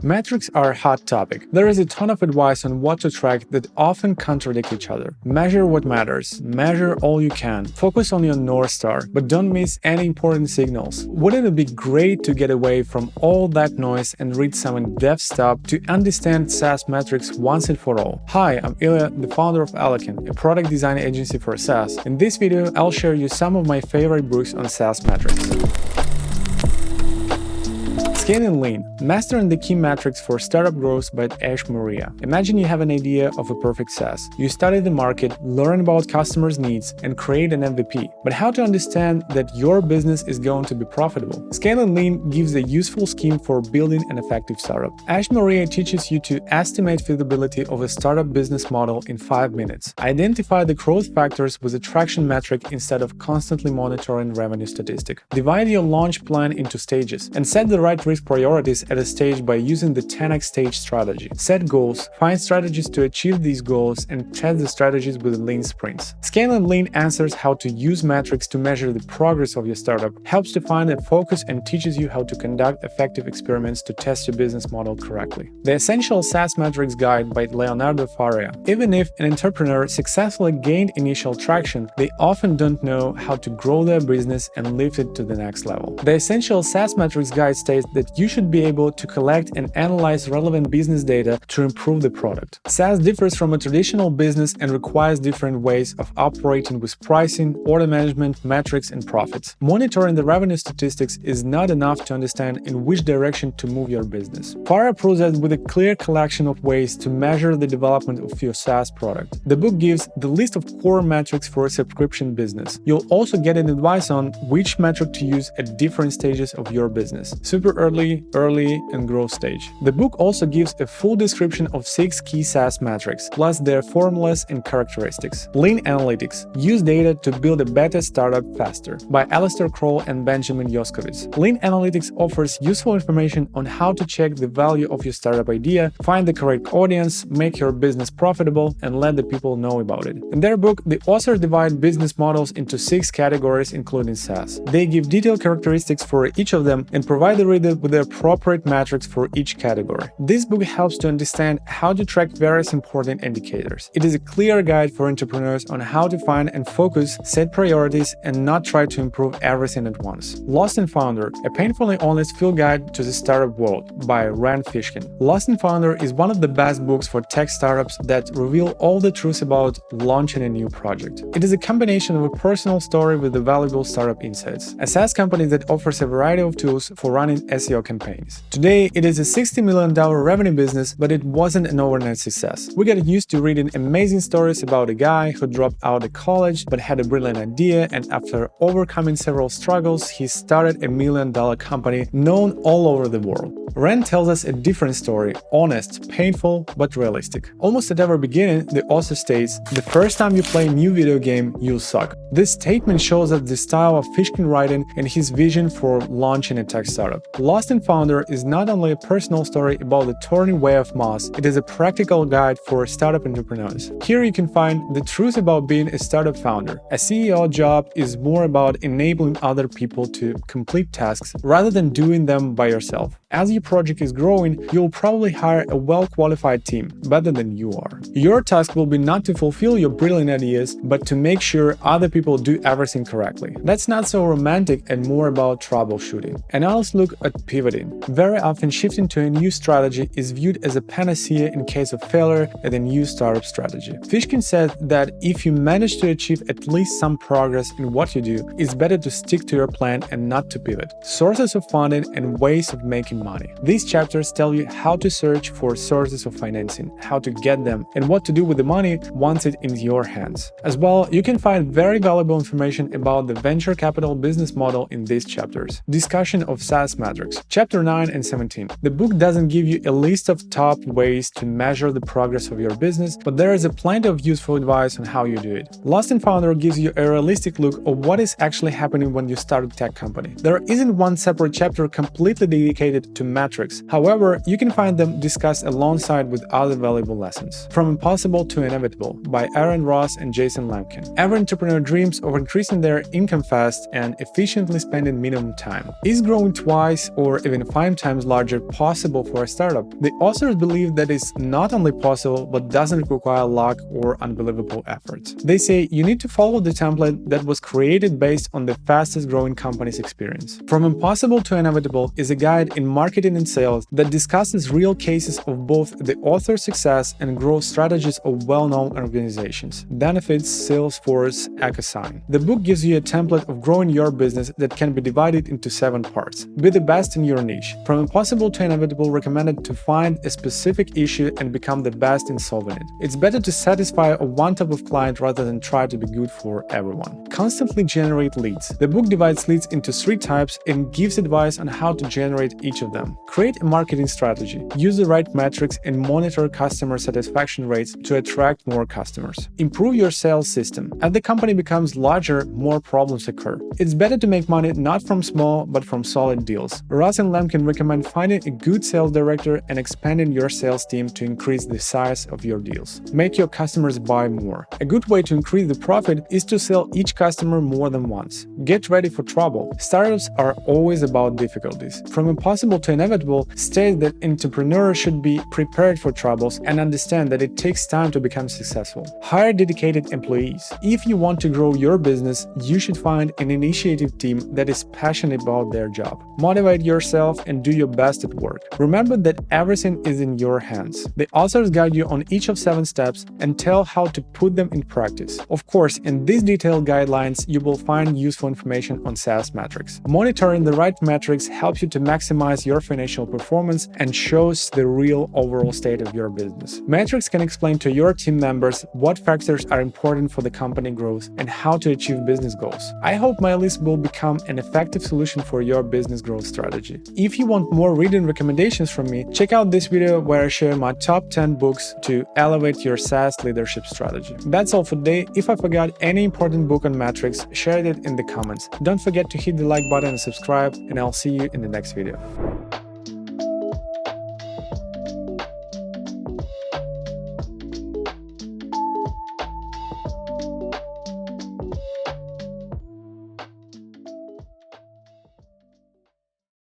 Metrics are a hot topic. There is a ton of advice on what to track that often contradict each other. Measure what matters. Measure all you can. Focus on your North Star, but don't miss any important signals. Wouldn't it be great to get away from all that noise and read some in-depth stuff to understand SaaS metrics once and for all? Hi, I'm Eleken, the founder of Eleken, a product design agency for SaaS. In this video, I'll share you some of my favorite books on SaaS metrics. Scaling Lean, Mastering the Key Metrics for Startup Growth by Ash Maurya. Imagine you have an idea of a perfect SaaS. You study the market, learn about customers' needs, and create an MVP. But how to understand that your business is going to be profitable? Scaling Lean gives a useful scheme for building an effective startup. Ash Maurya teaches you to estimate feasibility of a startup business model in 5 minutes. Identify the growth factors with a traction metric instead of constantly monitoring revenue statistic. Divide your launch plan into stages and set the right risk priorities at a stage by using the 10x stage strategy. Set goals, find strategies to achieve these goals, and test the strategies with lean sprints. Scaling Lean answers how to use metrics to measure the progress of your startup, helps to find a focus, and teaches you how to conduct effective experiments to test your business model correctly. The Essential SaaS Metrics Guide by Leonardo Faria. Even if an entrepreneur successfully gained initial traction, they often don't know how to grow their business and lift it to the next level. The Essential SaaS Metrics Guide states that you should be able to collect and analyze relevant business data to improve the product. SaaS differs from a traditional business and requires different ways of operating with pricing, order management, metrics, and profits. Monitoring the revenue statistics is not enough to understand in which direction to move your business. Faria proves that with a clear collection of ways to measure the development of your SaaS product. The book gives the list of core metrics for a subscription business. You'll also get an advice on which metric to use at different stages of your business. Super early, and growth stage. The book also gives a full description of 6 key SaaS metrics, plus their formulas and characteristics. Lean Analytics, Use Data to Build a Better Startup Faster, by Alistair Kroll and Benjamin Yoskovitz. Lean Analytics offers useful information on how to check the value of your startup idea, find the correct audience, make your business profitable, and let the people know about it. In their book, the authors divide business models into 6 categories, including SaaS. They give detailed characteristics for each of them and provide the reader with the appropriate metrics for each category. This book helps to understand how to track various important indicators. It is a clear guide for entrepreneurs on how to find and focus, set priorities, and not try to improve everything at once. Lost in Founder, a painfully honest field guide to the startup world, by Rand Fishkin. Lost in Founder is one of the best books for tech startups that reveal all the truth about launching a new project. It is a combination of a personal story with the valuable startup insights. A SaaS company that offers a variety of tools for running SEO campaigns. Today, it is a $60 million revenue business, but it wasn't an overnight success. We got used to reading amazing stories about a guy who dropped out of college but had a brilliant idea, and after overcoming several struggles, he started $1 million company known all over the world. Rand tells us a different story, honest, painful, but realistic. Almost at every beginning, the author states, "The first time you play a new video game, you'll suck." This statement shows us the style of Fishkin writing and his vision for launching a tech startup. Lost in Founder is not only a personal story about the turning way of mass, it is a practical guide for startup entrepreneurs. Here you can find the truth about being a startup founder. A CEO job is more about enabling other people to complete tasks rather than doing them by yourself. As your project is growing, you'll probably hire a well-qualified team, better than you are. Your task will be not to fulfill your brilliant ideas, but to make sure other people do everything correctly. That's not so romantic and more about troubleshooting. And now let's look at pivoting. Very often, shifting to a new strategy is viewed as a panacea in case of failure at a new startup strategy. Fishkin said that if you manage to achieve at least some progress in what you do, it's better to stick to your plan and not to pivot. Sources of funding and ways of making money. These chapters tell you how to search for sources of financing, how to get them, and what to do with the money once it's in your hands. As well, you can find very valuable information about the venture capital business model in these chapters. Discussion of SaaS metrics. Chapter 9 and 17. The book doesn't give you a list of top ways to measure the progress of your business, but there is a plenty of useful advice on how you do it. Lost in Founder gives you a realistic look of what is actually happening when you start a tech company. There isn't one separate chapter completely dedicated to metrics. However, you can find them discussed alongside with other valuable lessons. From Impossible to Inevitable, by Aaron Ross and Jason Lemkin. Every entrepreneur dreams of increasing their income fast and efficiently spending minimum time. Is growing twice or or even 5 times larger possible for a startup. The authors believe that it's not only possible but doesn't require luck or unbelievable efforts. They say you need to follow the template that was created based on the fastest growing company's experience. From Impossible to Inevitable is a guide in marketing and sales that discusses real cases of both the author's success and growth strategies of well-known organizations. Benefits, Salesforce, EchoSign. The book gives you a template of growing your business that can be divided into 7 parts. Be the best in your niche. From Impossible to Inevitable recommended to find a specific issue and become the best in solving it. It's better to satisfy a one type of client rather than try to be good for everyone. Constantly generate leads. The book divides leads into 3 types and gives advice on how to generate each of them. Create a marketing strategy. Use the right metrics and monitor customer satisfaction rates to attract more customers. Improve your sales system. As the company becomes larger, more problems occur. It's better to make money not from small, but from solid deals. Russ and Lemkin recommend finding a good sales director and expanding your sales team to increase the size of your deals. Make your customers buy more. A good way to increase the profit is to sell each customer more than once. Get ready for trouble. Startups are always about difficulties. From Impossible to Inevitable states that entrepreneurs should be prepared for troubles and understand that it takes time to become successful. Hire dedicated employees. If you want to grow your business, you should find an initiative team that is passionate about their job. Motivate yourself and do your best at work. Remember that everything is in your hands. The authors guide you on each of 7 steps and tell how to put them in practice. Of course, in these detailed guidelines, you will find useful information on SaaS metrics. Monitoring the right metrics helps you to maximize your financial performance and shows the real overall state of your business. Metrics can explain to your team members what factors are important for the company growth and how to achieve business goals. I hope my list will become an effective solution for your business growth strategy. If you want more reading recommendations from me, check out this video where I share my top 10 books to elevate your SaaS leadership strategy. That's all for today. If I forgot any important book on metrics, share it in the comments. Don't forget to hit the like button and subscribe, and I'll see you in the next video.